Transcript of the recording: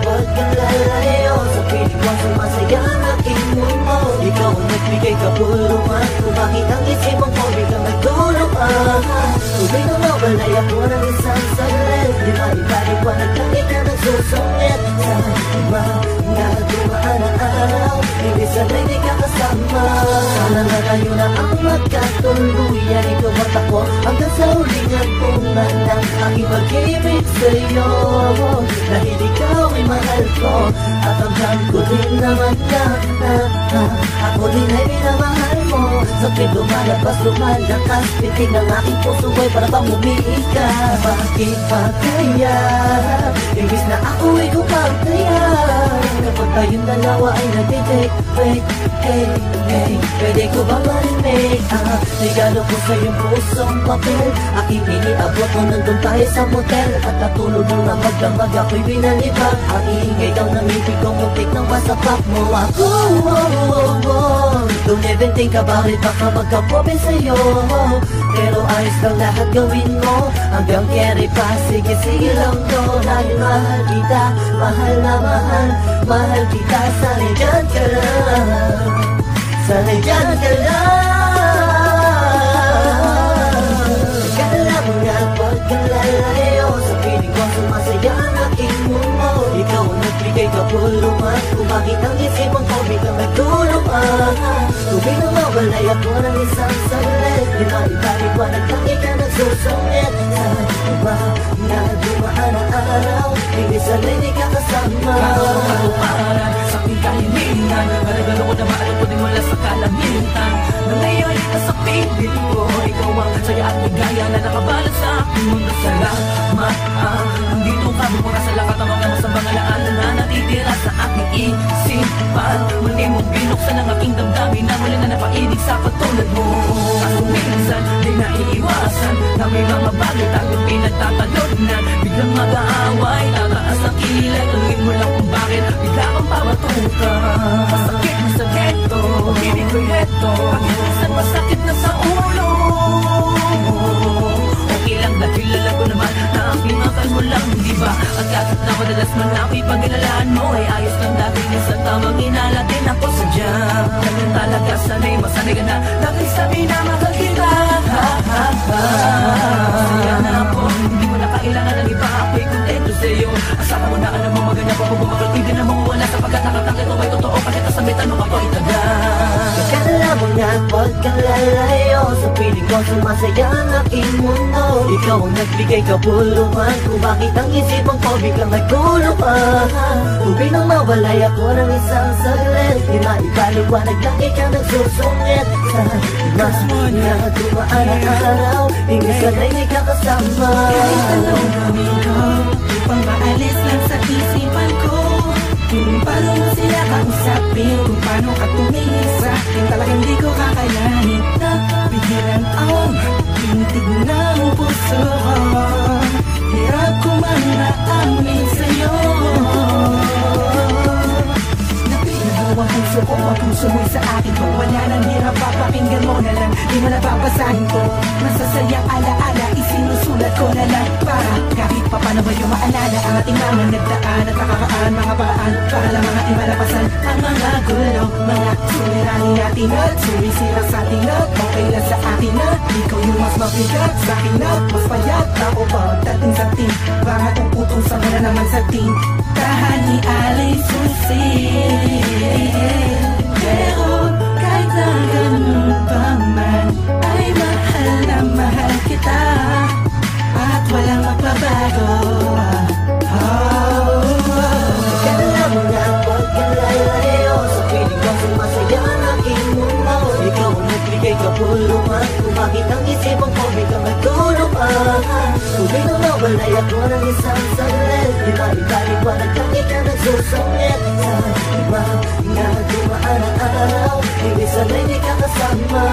pagkalalayo sa piling ko sumasaya ang aking mundo. Ikaw ang nagbigay kapulungan kung bakit ang isipang ko biglang nagtulungan. Tubig na mawalay ako ng isang saglit, di maipaliwanag lang ikaw nagsusungit. Sa mga dumaan na araw, hindi sanay di ka kasama. Sana nga tayo na ang magkatuluyan, ikaw at ako hanggang sa huling agpungan ng aking pag-ibig sa'yo. Dahil ikaw ay mahal ko at hanggang ko din naman na ako din ay minamahal mo. Sakit lumalabas, pitig ng aking puso ay para bang umiika. Bakit ba kaya imbis na ako ay kumagkaya kapag tayong dalawa ay nagtitake? Pwede ko bang marinig regalo ko sa iyong pusong papel? Aking iniabot mo nandun tayo sa motel at natulog mo na magdamag ako'y binalibag. Ang iingay daw ng ibig kong muntik nang masapak mo ako. Don't even think about it, baka magka-problem sa'yo. Pero ayos lang lahat gawin mo hanggang carry pa, sige lang to. Dahil mahal kita, mahal na mahal kita. Sana'y dyan ka lang, sana'y dyan ka lang. Kala mo nga pagkalalayo sa piling ko sumasaya ang aking mundo. Ikaw ang nagbigay kapulungan kung bakit ang isipang ko biglang nagtulungan. Tubig na mawalay ako ng isang saglit, di maipaliwanag lang ikaw nagsusungit. Sa mga dumaan na araw, hindi sanay di ka kasama. Katuparan sa aking kahilingan, maragalo ko na maalot ko din mula sa kalangitan. Nang ngayon ka sa piling ko, ikaw ang saya at ligaya na nakabalot sa aking mundo. Salamat nandito ka, bumura sa lakat ang mga sa mga laanan na natitira sa aking isipan. Muli mong binuksan ang aking damdamin na wala na napainig sa katulad mo. Kaso minsan di naiiwasan na may mga bagay tayong pinagtatalunan. Biglang mag-aaway, tataas ang kilay, tuloy mo lang kung bakit bigla kang pawatukan. Masakit na sa ghetto, pag-ibig ko'y heto, pakiusan masakit na sa ulo. Okay lang dahil alam ko naman na ang klimakal mo lang, di ba? At kahit na madalas man ako'y pag-inalaan mo ay ayos lang dahil sa tamang inala din ako sa jam. Ganyan talaga, sanay masanay ka na lagi sabi na mahal kita. Masaya na ako, hindi mo na kailangan ng iba, ako'y kontento sa'yo. Asama mo na alam mo maganda pa bumagal, hindi na mawawala sapagkat nakatangkit mo ay totoo. Kahit sa may tanong ako itagal. Kala mo nga pagkalalayo sa piling ko sumasaya ang aking mundo. Ikaw ang nagbigay kapulungan kung bakit ang isipang ko biglang nagtulungan. Tubig nang mawalay ako ng isang saglit, di maipaliwanag lang ikaw nagsusungit. Sa mga dumaan ang araw, hindi sanay di ka kasama. Kahit anong gawin ko, upang maalis lang sa isipan ko kung paano mo sila kausapin, kung paano ka tumingin sa akin, talagang di ko kakayanin. Napigilan ang tintig ng puso ko, hirap ko man naamin sa'yo. Napinahaw ang puso ko, ang puso mo'y sa akin. Kung wala ng hirap, papakinggan mo na lang, di mo napapasahin ko. Masasayang alaala, isinusulat ko na lang para kahit pa paano ba yung maalala ang ating mga nagdaan at nakakaan mga paraan para lang mga imalapasan ang mga gulo, mga suliranin natin at sumisira sa ating love. Okay lang sa akin na ikaw yung mas mabigat sa akin na mas payat. Ako pagdating sa team, bakit ang putong sa na naman sa team tahan ni Alay Susi. Pero kahit na ganun pa man ay mahal na mahal kita at walang magbabago. Kala mo nga pagkalalayo sa piling ko sumasaya ang aking mundo. Ikaw ang nagbigay kapulungan kung bakit ang isipang ko biglang nagtulungan. Tubig na mawalay ako ng isang saglit, di maipaliwanag lang ikaw nagsusungit. Sa mga dumaan ang araw, hindi sanay di ka kasama.